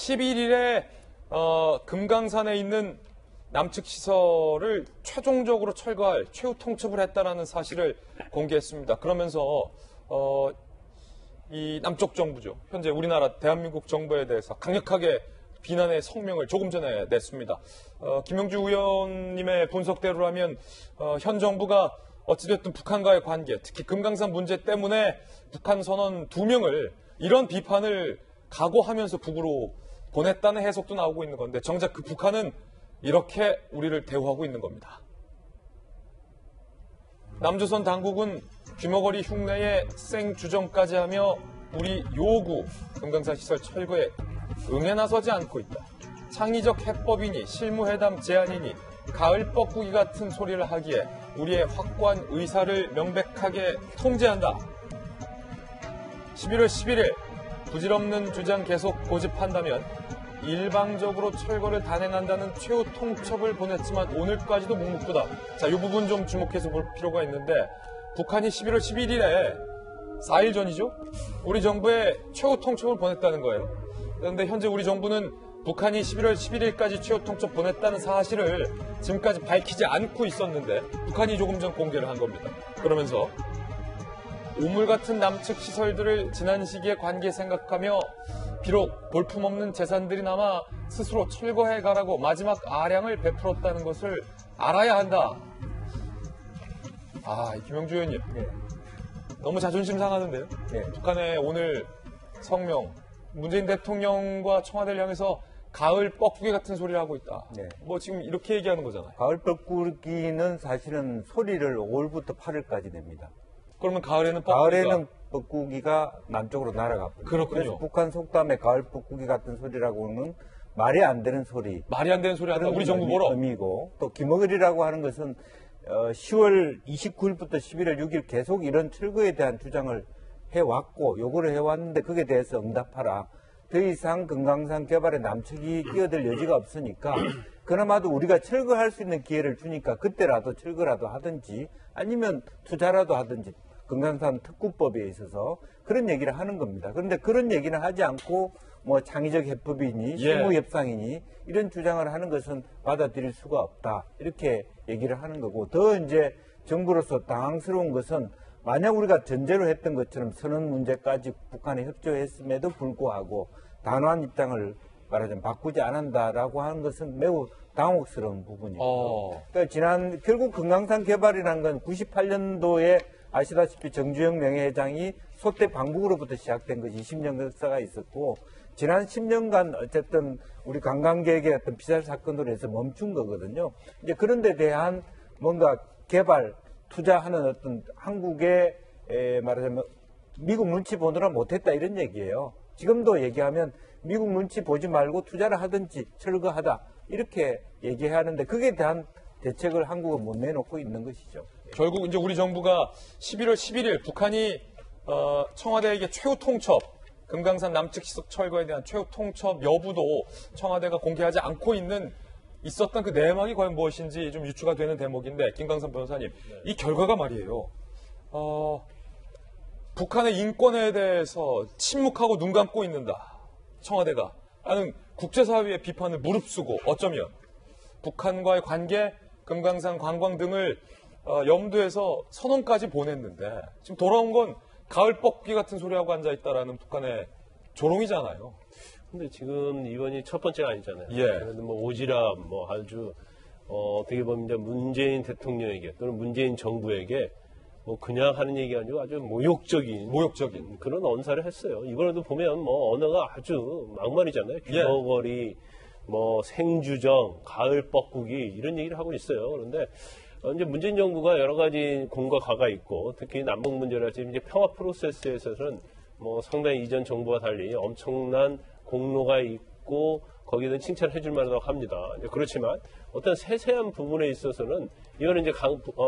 11일에 금강산에 있는 남측 시설을 최종적으로 철거할 최후 통첩을 했다라는 사실을 공개했습니다. 그러면서 이 남쪽 정부죠. 현재 우리나라 대한민국 정부에 대해서 강력하게 비난의 성명을 조금 전에 냈습니다. 김영주 의원님의 분석대로라면 현 정부가 어찌됐든 북한과의 관계, 특히 금강산 문제 때문에 북한 선원 2명을 이런 비판을 각오하면서 북으로 보냈다는 해석도 나오고 있는 건데 정작 그 북한은 이렇게 우리를 대우하고 있는 겁니다. 남조선 당국은 귀머거리 흉내에 생주정까지 하며 우리 요구 금강산 시설 철거에 응해 나서지 않고 있다. 창의적 해법이니 실무회담 제안이니 가을 뻐꾸기 같은 소리를 하기에 우리의 확고한 의사를 명백하게 통제한다. 11월 11일 부질없는 주장 계속 고집한다면 일방적으로 철거를 단행한다는 최후 통첩을 보냈지만 오늘까지도 묵묵부답. 자, 이 부분 좀 주목해서 볼 필요가 있는데 북한이 11월 11일에 4일 전이죠? 우리 정부에 최후 통첩을 보냈다는 거예요. 그런데 현재 우리 정부는 북한이 11월 11일까지 최후 통첩 보냈다는 사실을 지금까지 밝히지 않고 있었는데 북한이 조금 전 공개를 한 겁니다. 그러면서 우물 같은 남측 시설들을 지난 시기의 관계 생각하며 비록 볼품없는 재산들이 남아 스스로 철거해 가라고 마지막 아량을 베풀었다는 것을 알아야 한다. 김영주 의원님. 네. 너무 자존심 상하는데요. 네. 북한의 오늘 성명, 문재인 대통령과 청와대를 향해서 가을 뻐꾸기 같은 소리를 하고 있다. 네. 뭐 지금 이렇게 얘기하는 거잖아요. 가을 뻐꾸기는 사실은 소리를 5월부터 8월까지 냅니다. 그러면 가을에는 뻐꾸기가 남쪽으로 날아가거든요. 그렇군요. 그래서 북한 속담에 가을 뻐꾸기 같은 소리라고는 말이 안 되는 소리. 말이 안 되는 소리 한다. 우리 정부 보러. 의미고 또 귀머거리라고 하는 것은 10월 29일부터 11월 6일 계속 이런 철거에 대한 주장을 해왔고 요구를 해왔는데 거기에 대해서 응답하라. 더 이상 금강산 개발에 남측이 끼어들 여지가 없으니까 그나마도 우리가 철거할 수 있는 기회를 주니까 그때라도 철거라도 하든지 아니면 투자라도 하든지 금강산 특구법에 있어서 그런 얘기를 하는 겁니다. 그런데 그런 얘기는 하지 않고 뭐 창의적 해법이니 실무협상이니 이런 주장을 하는 것은 받아들일 수가 없다. 이렇게 얘기를 하는 거고 더 이제 정부로서 당황스러운 것은 만약 우리가 전제로 했던 것처럼 선언 문제까지 북한에 협조했음에도 불구하고 단호한 입장을 말하자면 바꾸지 않는다라고 하는 것은 매우 당혹스러운 부분이고 그러니까 결국 금강산 개발이라는 건 98년도에 아시다시피 정주영 명예회장이 소떼 방북으로부터 시작된 것이 20년 역사가 있었고 지난 10년간 어쨌든 우리 관광객의 어떤 비살 사건으로 해서 멈춘 거거든요. 이제 그런 데 대한 뭔가 개발, 투자하는 어떤 한국의 말하자면 미국 눈치 보느라 못했다 이런 얘기예요. 지금도 얘기하면 미국 눈치 보지 말고 투자를 하든지 철거하다 이렇게 얘기해야 하는데 그에 대한 대책을 한국은 못 내놓고 있는 것이죠. 결국 이제 우리 정부가 11월 11일 북한이 청와대에게 최후 통첩, 금강산 남측 시설 철거에 대한 최후 통첩 여부도 청와대가 공개하지 않고 있었던 그 내막이 과연 무엇인지 좀 유추가 되는 대목인데 김광선 변호사님, 이 결과가 말이에요. 북한의 인권에 대해서 침묵하고 눈 감고 있는다. 청와대가. 라는 국제사회의 비판을 무릅쓰고 어쩌면 북한과의 관계, 금강산 관광 등을 염두에서 선언까지 보냈는데 지금 돌아온 건 가을 뻐꾸기 같은 소리하고 앉아있다라는 북한의 조롱이잖아요. 근데 지금 이번이 첫 번째가 아니잖아요. 그래도 뭐 오지랖, 뭐 아주 어떻게 보면 이제 문재인 대통령에게 또는 문재인 정부에게 뭐 그냥 하는 얘기가 아니고 아주 모욕적인 그런 언사를 했어요. 이번에도 보면 뭐 언어가 아주 막말이잖아요. 귀머거리, 뭐 생주정, 가을 뻐꾸기 이런 얘기를 하고 있어요. 그런데 이제 문재인 정부가 여러 가지 공과 가가 있고 특히 남북 문제랄지 이제 평화 프로세스에 있어서는 뭐 상당히 이전 정부와 달리 엄청난 공로가 있고 거기에는 칭찬을 해줄 만하다고 합니다. 그렇지만 어떤 세세한 부분에 있어서는 이거는 이제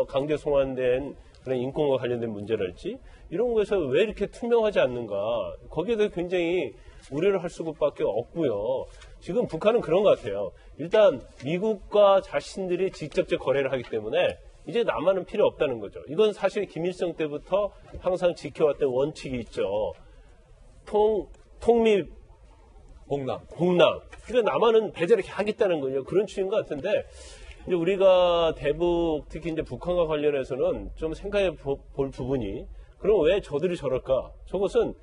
강제 송환된 그런 인권과 관련된 문제랄지 이런 것에서 왜 이렇게 투명하지 않는가 거기에 대해 굉장히 우려를 할 수밖에 없고요. 지금 북한은 그런 것 같아요. 일단 미국과 자신들이 직접적 거래를 하기 때문에 이제 남한은 필요 없다는 거죠. 이건 사실 김일성 때부터 항상 지켜왔던 원칙이 있죠. 통미 공남. 그러니까 남한은 배제를 하겠다는 거예요. 그런 추인 것 같은데 이제 우리가 대북 특히 이제 북한과 관련해서는 좀 생각해 볼 부분이 그럼 왜 저들이 저럴까? 저것은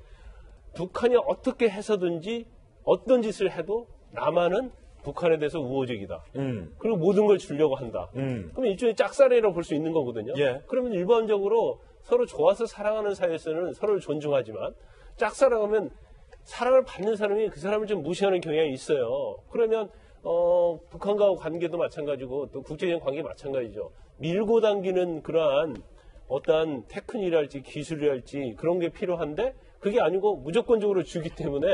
북한이 어떻게 해서든지 어떤 짓을 해도 남한은 북한에 대해서 우호적이다. 그리고 모든 걸 주려고 한다. 그럼 일종의 짝사랑이라고 볼 수 있는 거거든요. 예. 그러면 일반적으로 서로 좋아서 사랑하는 사이에서는 서로를 존중하지만 짝사랑하면 사랑을 받는 사람이 그 사람을 좀 무시하는 경향이 있어요. 그러면 북한과 관계도 마찬가지고 또 국제적인 관계 마찬가지죠. 밀고 당기는 그러한 어떠한 테크닉이랄지 기술이랄지 그런 게 필요한데 그게 아니고 무조건적으로 주기 때문에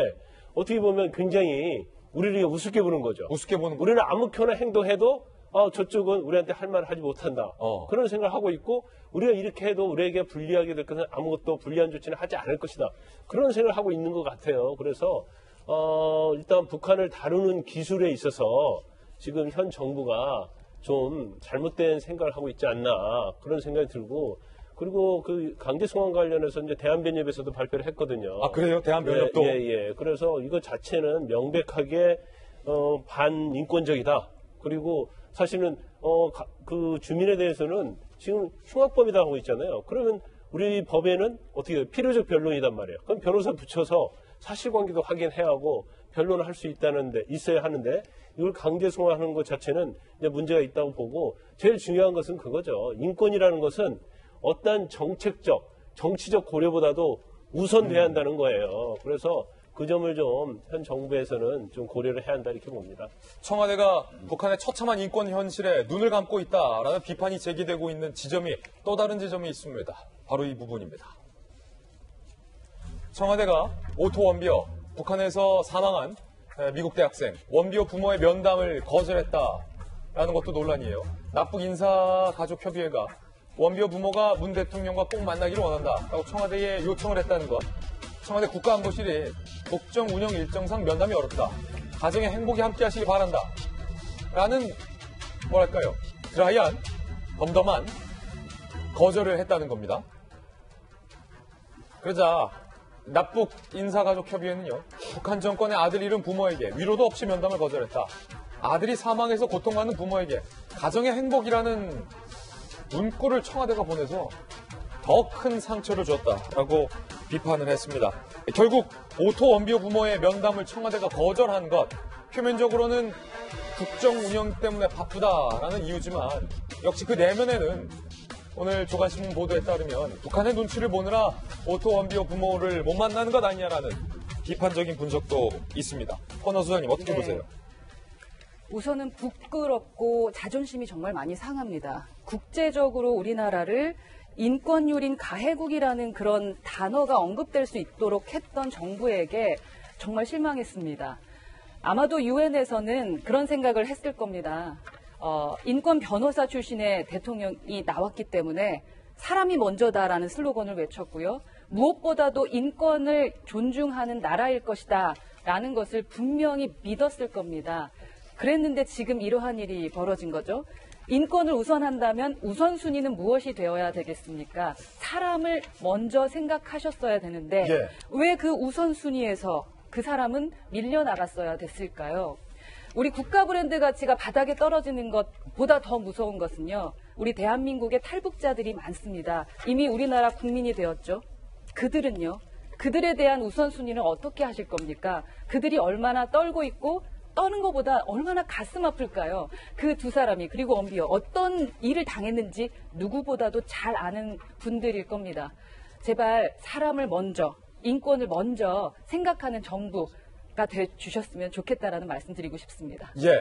어떻게 보면 굉장히 우리를 우습게 보는 거죠. 우습게 보는 거. 우리는 아무렇게나 행동해도 저쪽은 우리한테 할 말을 하지 못한다. 그런 생각을 하고 있고 우리가 이렇게 해도 우리에게 불리하게 될 것은 아무것도 불리한 조치는 하지 않을 것이다. 그런 생각을 하고 있는 것 같아요. 그래서 일단 북한을 다루는 기술에 있어서 지금 현 정부가 좀 잘못된 생각을 하고 있지 않나 그런 생각이 들고 그리고 그 강제 송환 관련해서 이제 대한변협에서도 발표를 했거든요. 아, 그래요? 대한변협도? 예. 그래서 이거 자체는 명백하게 반인권적이다. 그리고 사실은 그 주민에 대해서는 지금 흉악범이다 하고 있잖아요. 그러면 우리 법에는 어떻게 해요? 필요적 변론이단 말이에요. 그럼 변호사 붙여서 사실관계도 확인해야 하고 변론을 할 수 있어야 하는데 이걸 강제 송환하는 것 자체는 이제 문제가 있다고 보고 제일 중요한 것은 그거죠. 인권이라는 것은 어떤 정책적, 정치적 고려보다도 우선돼야 한다는 거예요. 그래서 그 점을 좀 현 정부에서는 좀 고려를 해야 한다 이렇게 봅니다. 청와대가 북한의 처참한 인권 현실에 눈을 감고 있다라는 비판이 제기되고 있는 지점이 또 다른 지점이 있습니다. 바로 이 부분입니다. 청와대가 오토 원비어, 북한에서 사망한 미국 대학생 원비어 부모의 면담을 거절했다라는 것도 논란이에요. 납북 인사가족협의회가 원비어 부모가 문 대통령과 꼭 만나기를 원한다라고 청와대에 요청을 했다는 것. 청와대 국가안보실이 국정 운영 일정상 면담이 어렵다. 가정의 행복이 함께하시기 바란다. 라는 뭐랄까요. 드라이한, 덤덤한 거절을 했다는 겁니다. 그러자 납북 인사가족협의회는요. 북한 정권의 아들 잃은 부모에게 위로도 없이 면담을 거절했다. 아들이 사망해서 고통받는 부모에게 가정의 행복이라는 문구를 청와대가 보내서 더 큰 상처를 줬다라고 비판을 했습니다. 결국 오토 원비어 부모의 면담을 청와대가 거절한 것, 표면적으로는 국정 운영 때문에 바쁘다라는 이유지만 역시 그 내면에는 오늘 조간신문 보도에 따르면 북한의 눈치를 보느라 오토 원비어 부모를 못 만나는 것 아니냐라는 비판적인 분석도 있습니다. 헌어 소장님 어떻게 보세요? 우선은 부끄럽고 자존심이 정말 많이 상합니다. 국제적으로 우리나라를 인권유린 가해국이라는 그런 단어가 언급될 수 있도록 했던 정부에게 정말 실망했습니다. 아마도 유엔에서는 그런 생각을 했을 겁니다. 인권 변호사 출신의 대통령이 나왔기 때문에 사람이 먼저다라는 슬로건을 외쳤고요. 무엇보다도 인권을 존중하는 나라일 것이다 라는 것을 분명히 믿었을 겁니다. 그랬는데 지금 이러한 일이 벌어진 거죠. 인권을 우선한다면 우선순위는 무엇이 되어야 되겠습니까? 사람을 먼저 생각하셨어야 되는데 예. 왜 그 우선순위에서 그 사람은 밀려나갔어야 됐을까요? 우리 국가 브랜드 가치가 바닥에 떨어지는 것보다 더 무서운 것은요. 우리 대한민국의 탈북자들이 많습니다. 이미 우리나라 국민이 되었죠. 그들은요. 그들에 대한 우선순위는 어떻게 하실 겁니까? 그들이 얼마나 떨고 있고 떠는 것보다 얼마나 가슴 아플까요? 그 두 사람이 그리고 원비어 어떤 일을 당했는지 누구보다도 잘 아는 분들일 겁니다. 제발 사람을 먼저 인권을 먼저 생각하는 정부가 돼 주셨으면 좋겠다라는 말씀 드리고 싶습니다. 예.